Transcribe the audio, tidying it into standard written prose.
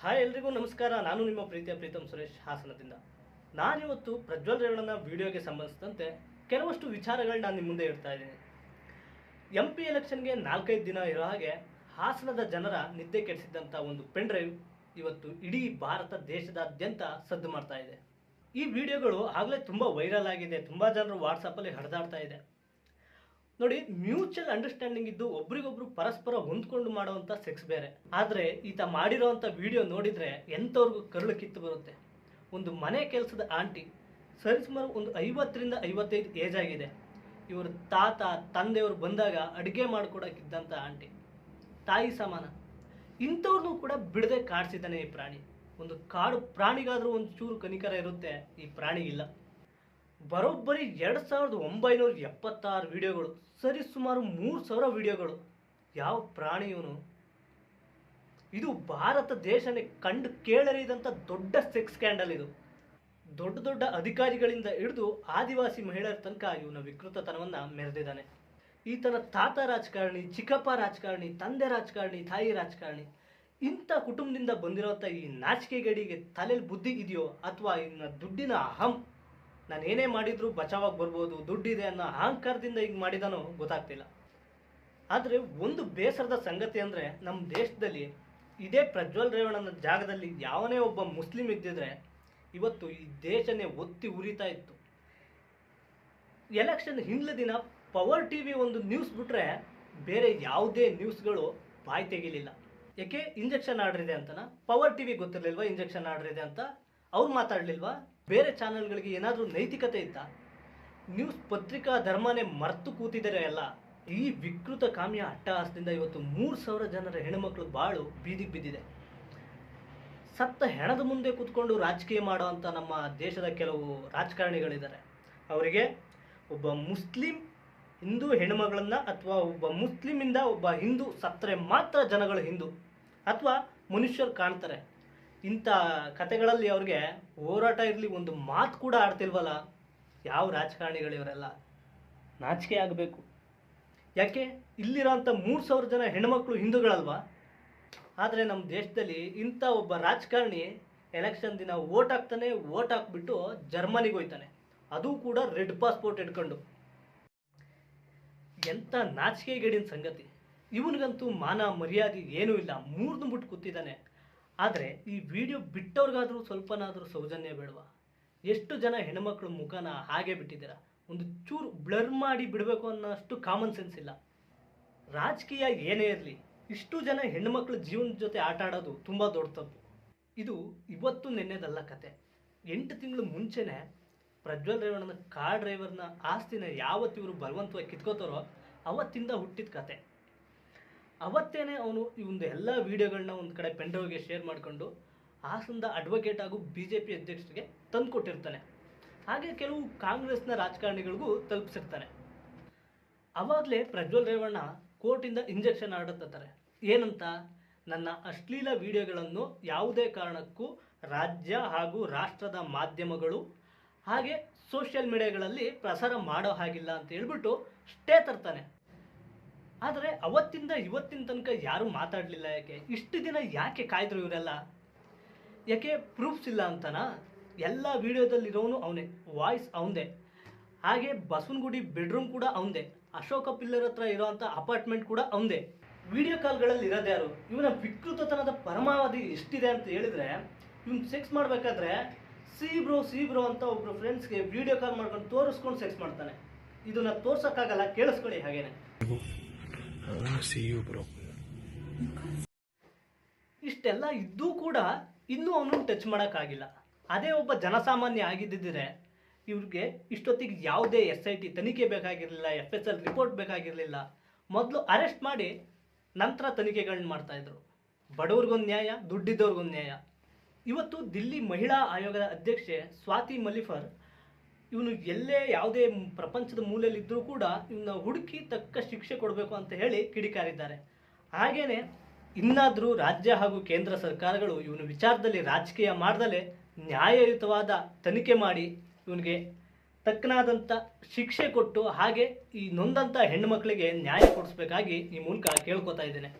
Hi ಎಲ್ರಿಗೂ ನಮಸ್ಕಾರ. ನಾನು ನಿಮ್ಮ ಪ್ರೀತಿಯ ಪ್ರೀತಮ್ ಸುರೇಶ್ ಹಾಸನದಿಂದ. ನಾನಿವತ್ತು ಪ್ರಜ್ವಲ್ ರೇವಣ್ಣನ ವಿಡಿಯೋಗೆ ಸಂಬಂಧಿಸಿದಂತೆ ಕೆಲವಷ್ಟು ವಿಚಾರಗಳನ್ನ ನಿಮ್ಮ ಮುಂದೆ ಇಡ್ತಾ ಇದ್ದೀನಿ. MP ಎಲೆಕ್ಷನ್ಗೆ 4-5 ದಿನ ಇರೋ ಹಾಗೆ ಹಾಸನದ ಜನರ ನಿದ್ದೆ ಕೆಡಿಸಿದ್ದಂಥ ಒಂದು ಪೆನ್ ಡ್ರೈವ್ ಇವತ್ತು ಇಡೀ ಭಾರತ ದೇಶದಾದ್ಯಂತ ಸದ್ದು ಮಾಡ್ತಾ ಇದೆ. ಈ ವಿಡಿಯೋಗಳು ಆಗಲೇ ತುಂಬ ವೈರಲ್ ಆಗಿದೆ, ತುಂಬ ಜನರು ವಾಟ್ಸಪ್ಪಲ್ಲಿ ಹರಿದಾಡ್ತಾ ಇದೆ. ನೋಡಿ, ಮ್ಯೂಚುವಲ್ ಅಂಡರ್ಸ್ಟ್ಯಾಂಡಿಂಗ್ ಇದ್ದು ಒಬ್ರಿಗೊಬ್ರು ಪರಸ್ಪರ ಹೊಂದ್ಕೊಂಡು ಮಾಡುವಂಥ ಸೆಕ್ಸ್ ಬೇರೆ. ಆದರೆ ಈತ ಮಾಡಿರೋವಂಥ ವಿಡಿಯೋ ನೋಡಿದರೆ ಎಂಥವ್ರಿಗೂ ಕರುಳು ಕಿತ್ತು ಬರುತ್ತೆ. ಒಂದು ಮನೆ ಕೆಲಸದ ಆಂಟಿ, ಸರಿಸುಮಾರು ಒಂದು 50ರಿಂದ 55 ಏಜ್ ಆಗಿದೆ. ಇವರು ತಾತ ತಂದೆಯವರು ಬಂದಾಗ ಅಡುಗೆ ಮಾಡಿಕೊಡೋಕ್ಕಿದ್ದಂಥ ಆಂಟಿ, ತಾಯಿ ಸಮಾನ. ಇಂಥವ್ರನ್ನೂ ಕೂಡ ಬಿಡದೆ ಕಾಡಿಸಿದ್ದಾನೆ ಈ ಪ್ರಾಣಿ. ಒಂದು ಕಾಡು ಪ್ರಾಣಿಗಾದರೂ ಒಂದು ಚೂರು ಕನಿಕರ ಇರುತ್ತೆ, ಈ ಪ್ರಾಣಿಗಿಲ್ಲ. ಬರೋಬ್ಬರಿ 2976 ವಿಡಿಯೋಗಳು, ಸರಿ ಸುಮಾರು 3000 ವಿಡಿಯೋಗಳು. ಯಾವ ಪ್ರಾಣಿ ಇವನು? ಇದು ಭಾರತ ದೇಶನೇ ಕಂಡು ಕೇಳರಿದಂಥ ದೊಡ್ಡ ಸೆಕ್ಸ್ ಸ್ಕ್ಯಾಂಡಲ್ ಇದು. ದೊಡ್ಡ ದೊಡ್ಡ ಅಧಿಕಾರಿಗಳಿಂದ ಹಿಡಿದು ಆದಿವಾಸಿ ಮಹಿಳೆಯರ ತನಕ ಇವನ ವಿಕೃತತನವನ್ನು ಮೆರೆದಿದ್ದಾನೆ. ಈತನ ತಾತ ರಾಜಕಾರಣಿ, ಚಿಕ್ಕಪ್ಪ ರಾಜಕಾರಣಿ, ತಂದೆ ರಾಜಕಾರಣಿ, ತಾಯಿ ರಾಜಕಾರಣಿ. ಇಂಥ ಕುಟುಂಬದಿಂದ ಬಂದಿರೋಂಥ ಈ ನಾಚಿಕೆಗಡಿಗೆ ತಲೆಯಲ್ಲಿ ಬುದ್ಧಿ ಇದೆಯೋ ಅಥವಾ ಇನ್ನು ದುಡ್ಡಿನ ಅಹಂ, ನಾನು ಏನೇ ಮಾಡಿದರೂ ಬಚಾವಾಗಿ ಬರ್ಬೋದು, ದುಡ್ಡಿದೆ ಅನ್ನೋ ಅಹಂಕಾರದಿಂದ ಈಗ ಮಾಡಿದಾನೋ ಗೊತ್ತಾಗ್ತಿಲ್ಲ. ಆದರೆ ಒಂದು ಬೇಸರದ ಸಂಗತಿ ಅಂದರೆ, ನಮ್ಮ ದೇಶದಲ್ಲಿ ಇದೇ ಪ್ರಜ್ವಲ್ ರೇವಣ್ಣನ ಜಾಗದಲ್ಲಿ ಯಾವನೇ ಒಬ್ಬ ಮುಸ್ಲಿಂ ಇದ್ದಿದ್ರೆ ಇವತ್ತು ಈ ದೇಶನೇ ಒತ್ತಿ ಉರಿತಾ ಇತ್ತು. ಎಲೆಕ್ಷನ್ ಹಿಂದಿನ ದಿನ ಪವರ್ TV ಒಂದು ನ್ಯೂಸ್ ಬಿಟ್ಟರೆ ಬೇರೆ ಯಾವುದೇ ನ್ಯೂಸ್ಗಳು ಬಾಯಿ ತೆಗಿಲಿಲ್ಲ. ಯಾಕೆ? ಇಂಜೆಕ್ಷನ್ ಆರ್ಡರ್ ಇದೆ ಅಂತನಾ? ಪವರ್ TV ಗೊತ್ತಿರಲಿಲ್ವಾ ಇಂಜೆಕ್ಷನ್ ಆರ್ಡರ್ ಇದೆ ಅಂತ? ಅವ್ರು ಮಾತಾಡಲಿಲ್ವಾ? ಬೇರೆ ಚಾನಲ್ಗಳಿಗೆ ಏನಾದರೂ ನೈತಿಕತೆ ಇತ್ತಾ? ನ್ಯೂಸ್ ಪತ್ರಿಕಾ ಧರ್ಮನೇ ಮರೆತು ಕೂತಿದ್ದಾರೆ ಎಲ್ಲ. ಈ ವಿಕೃತ ಕಾಮ್ಯ ಅಟ್ಟಹಾಸದಿಂದ ಇವತ್ತು 3000 ಜನರ ಹೆಣ್ಣುಮಕ್ಕಳು ಬಾಳು ಬೀದಿಗೆ ಬಿದ್ದಿದೆ. ಸತ್ತ ಹೆಣದ ಮುಂದೆ ಕೂತ್ಕೊಂಡು ರಾಜಕೀಯ ಮಾಡುವಂಥ ನಮ್ಮ ದೇಶದ ಕೆಲವು ರಾಜಕಾರಣಿಗಳಿದ್ದಾರೆ. ಅವರಿಗೆ ಒಬ್ಬ ಮುಸ್ಲಿಂ ಹಿಂದೂ ಹೆಣ್ಣುಮಗಳನ್ನು ಅಥವಾ ಒಬ್ಬ ಮುಸ್ಲಿಮಿಂದ ಒಬ್ಬ ಹಿಂದೂ ಸತ್ತರೆ ಮಾತ್ರ ಜನಗಳು ಹಿಂದೂ ಅಥವಾ ಮನುಷ್ಯರು ಕಾಣ್ತಾರೆ. ಇಂಥ ಕತೆಗಳಲ್ಲಿ ಅವ್ರಿಗೆ ಹೋರಾಟ ಇರಲಿ, ಒಂದು ಮಾತು ಕೂಡ ಆಡ್ತಿಲ್ವಲ್ಲ. ಯಾವ ರಾಜಕಾರಣಿಗಳಿವರೆಲ್ಲ? ನಾಚಿಕೆ ಆಗಬೇಕು. ಯಾಕೆ? ಇಲ್ಲಿರೋಂಥ 3000 ಜನ ಹೆಣ್ಮಕ್ಳು ಹಿಂದೂಗಳಲ್ವಾ? ಆದರೆ ನಮ್ಮ ದೇಶದಲ್ಲಿ ಇಂಥ ಒಬ್ಬ ರಾಜಕಾರಣಿ ಎಲೆಕ್ಷನ್ ದಿನ ವೋಟ್ ಹಾಕ್ತಾನೆ, ವೋಟ್ ಹಾಕ್ಬಿಟ್ಟು ಜರ್ಮನಿಗೆ ಹೋಯ್ತಾನೆ, ಅದು ಕೂಡ ರೆಡ್ ಪಾಸ್ಪೋರ್ಟ್ ಇಟ್ಕೊಂಡು. ಎಂಥ ನಾಚಿಕೆಗೇಡಿನ ಸಂಗತಿ. ಇವನಿಗಂತೂ ಮಾನ ಮರ್ಯಾದೆ ಏನೂ ಇಲ್ಲ, ಮುರಿದು ಕೂತಿದ್ದಾನೆ. ಆದರೆ ಈ ವಿಡಿಯೋ ಬಿಟ್ಟವ್ರಿಗಾದರೂ ಸ್ವಲ್ಪನಾದರೂ ಸೌಜನ್ಯ ಬೇಡವಾ? ಎಷ್ಟು ಜನ ಹೆಣ್ಮಕ್ಳು ಮುಖನ ಹಾಗೆ ಬಿಟ್ಟಿದ್ದೀರಾ? ಒಂದು ಚೂರು ಬ್ಲರ್ ಮಾಡಿ ಬಿಡಬೇಕು ಅನ್ನೋಷ್ಟು ಕಾಮನ್ ಸೆನ್ಸ್ ಇಲ್ಲ. ರಾಜಕೀಯ ಏನೇ ಇರಲಿ, ಇಷ್ಟು ಜನ ಹೆಣ್ಮಕ್ಳ ಜೀವನದ ಜೊತೆ ಆಟ ಆಡೋದು ತುಂಬ ದೊಡ್ಡ ತಪ್ಪು. ಇದು ಇವತ್ತು ನೆನ್ನೆದಲ್ಲ ಕತೆ. 8 ತಿಂಗಳು ಮುಂಚೆನೇ ಪ್ರಜ್ವಲ್ ರೇವಣ್ಣನ ಕಾರ್ ಡ್ರೈವರ್ನ ಆಸ್ತಿನ ಯಾವತ್ತು ಇವರು ಬಲವಂತವಾಗಿ ಕಿತ್ಕೋತಾರೋ ಅವತ್ತಿಂದ ಹುಟ್ಟಿದ ಕತೆ. ಅವತ್ತೇನೆ ಅವನು ಈ ಒಂದು ಎಲ್ಲ ವಿಡಿಯೋಗಳನ್ನ ಒಂದು ಕಡೆ ಪೆಂಡ್ರೈವ್ಗೆ ಶೇರ್ ಮಾಡಿಕೊಂಡು ಹಾಸನದ ಅಡ್ವೊಕೇಟ್ ಹಾಗೂ BJP ಅಧ್ಯಕ್ಷರಿಗೆ ತಂದು ಕೊಟ್ಟಿರ್ತಾನೆ. ಹಾಗೆ ಕೆಲವು ಕಾಂಗ್ರೆಸ್ನ ರಾಜಕಾರಣಿಗಳಿಗೂ ತಲುಪಿಸಿರ್ತಾನೆ. ಅವಾಗಲೇ ಪ್ರಜ್ವಲ್ ರೇವಣ್ಣ ಕೋರ್ಟಿಂದ ಇಂಜೆಕ್ಷನ್ ಆರ್ಡರ್ ತರ್ತಾರೆ. ಏನಂತ? ನನ್ನ ಅಶ್ಲೀಲ ವಿಡಿಯೋಗಳನ್ನು ಯಾವುದೇ ಕಾರಣಕ್ಕೂ ರಾಜ್ಯ ಹಾಗೂ ರಾಷ್ಟ್ರದ ಮಾಧ್ಯಮಗಳು ಹಾಗೆ ಸೋಷಿಯಲ್ ಮೀಡಿಯಾಗಳಲ್ಲಿ ಪ್ರಸಾರ ಮಾಡೋ ಹಾಗಿಲ್ಲ ಅಂತ ಹೇಳ್ಬಿಟ್ಟು ಸ್ಟೇ ತರ್ತಾನೆ. ಆದರೆ ಅವತ್ತಿಂದ ಇವತ್ತಿನ ತನಕ ಯಾರೂ ಮಾತಾಡಲಿಲ್ಲ. ಯಾಕೆ? ಇಷ್ಟು ದಿನ ಯಾಕೆ ಕಾಯ್ದರು ಇವರೆಲ್ಲ? ಯಾಕೆ? ಪ್ರೂಫ್ಸ್ ಇಲ್ಲ ಅಂತನಾ? ಎಲ್ಲ ವಿಡಿಯೋದಲ್ಲಿರೋನು ಅವನೇ, ವಾಯ್ಸ್ ಅವನದೇ. ಹಾಗೆ ಬಸವನಗುಡಿ ಬೆಡ್ರೂಮ್ ಕೂಡ ಅವನದೇ, ಅಶೋಕ ಪಿಲ್ಲರ್ ಹತ್ರ ಇರೋವಂಥ ಅಪಾರ್ಟ್ಮೆಂಟ್ ಕೂಡ ಅವನದೇ. ವಿಡಿಯೋ ಕಾಲ್ಗಳಲ್ಲಿ ಇರೋದು ಯಾರು? ಇವನ ವಿಕೃತತನದ ಪರಮಾವಧಿ ಎಷ್ಟಿದೆ ಅಂತ ಹೇಳಿದ್ರೆ, ಇವನು ಸೆಕ್ಸ್ ಮಾಡಬೇಕಾದ್ರೆ ಸಿ ಬ್ರೋ ಅಂತ ಒಬ್ಬರು ಫ್ರೆಂಡ್ಸ್ಗೆ ವಿಡಿಯೋ ಕಾಲ್ ಮಾಡ್ಕೊಂಡು ತೋರಿಸ್ಕೊಂಡು ಸೆಕ್ಸ್ ಮಾಡ್ತಾನೆ. ಇದನ್ನ ತೋರ್ಸೋಕ್ಕಾಗಲ್ಲ, ಕೇಳಿಸ್ಕೊಳ್ಳಿ ಹಾಗೇನೆ. ಇಷ್ಟೆಲ್ಲ ಇದ್ದೂ ಕೂಡ ಇನ್ನೂ ಅವನು ಟಚ್ ಮಾಡೋಕ್ಕಾಗಿಲ್ಲ. ಅದೇ ಒಬ್ಬ ಜನಸಾಮಾನ್ಯ ಆಗಿದ್ದಿದ್ರೆ ಇವ್ರಿಗೆ ಇಷ್ಟೊತ್ತಿಗೆ ಯಾವುದೇ SIT ತನಿಖೆ ಬೇಕಾಗಿರಲಿಲ್ಲ, FSL ರಿಪೋರ್ಟ್ ಬೇಕಾಗಿರಲಿಲ್ಲ. ಮೊದಲು ಅರೆಸ್ಟ್ ಮಾಡಿ ನಂತರ ತನಿಖೆಗಳನ್ನ ಮಾಡ್ತಾಯಿದ್ರು. ಬಡವ್ರಿಗೊಂದು ನ್ಯಾಯ, ದುಡ್ಡಿದ್ದವ್ರಿಗೊಂದು ನ್ಯಾಯ. ಇವತ್ತು ದಿಲ್ಲಿ ಮಹಿಳಾ ಆಯೋಗದ ಅಧ್ಯಕ್ಷೆ ಸ್ವಾತಿ ಮಲಿಫರ್ ಇವನು ಎಲ್ಲೇ ಯಾವುದೇ ಪ್ರಪಂಚದ ಮೂಲೆಯಲ್ಲಿದ್ದರೂ ಕೂಡ ಇವನ್ನ ಹುಡುಕಿ ತಕ್ಕ ಶಿಕ್ಷೆ ಕೊಡಬೇಕು ಅಂತ ಹೇಳಿ ಕಿಡಿಕಾರಿದ್ದಾರೆ. ಹಾಗೇನೆ ಇನ್ನಾದರೂ ರಾಜ್ಯ ಹಾಗೂ ಕೇಂದ್ರ ಸರ್ಕಾರಗಳು ಇವನ ವಿಚಾರದಲ್ಲಿ ರಾಜಕೀಯ ಮಾಡ್ದಲೇ ನ್ಯಾಯಯುತವಾದ ತನಿಖೆ ಮಾಡಿ ಇವನಿಗೆ ತಕ್ಕನಾದಂಥ ಶಿಕ್ಷೆ ಕೊಟ್ಟು ಹಾಗೆ ಈ ನೊಂದಂಥ ಹೆಣ್ಣು ಮಕ್ಕಳಿಗೆ ನ್ಯಾಯ ಕೊಡಿಸ್ಬೇಕಾಗಿ ಈ ಮೂಲಕ ಕೇಳ್ಕೊತಾ ಇದ್ದೇನೆ.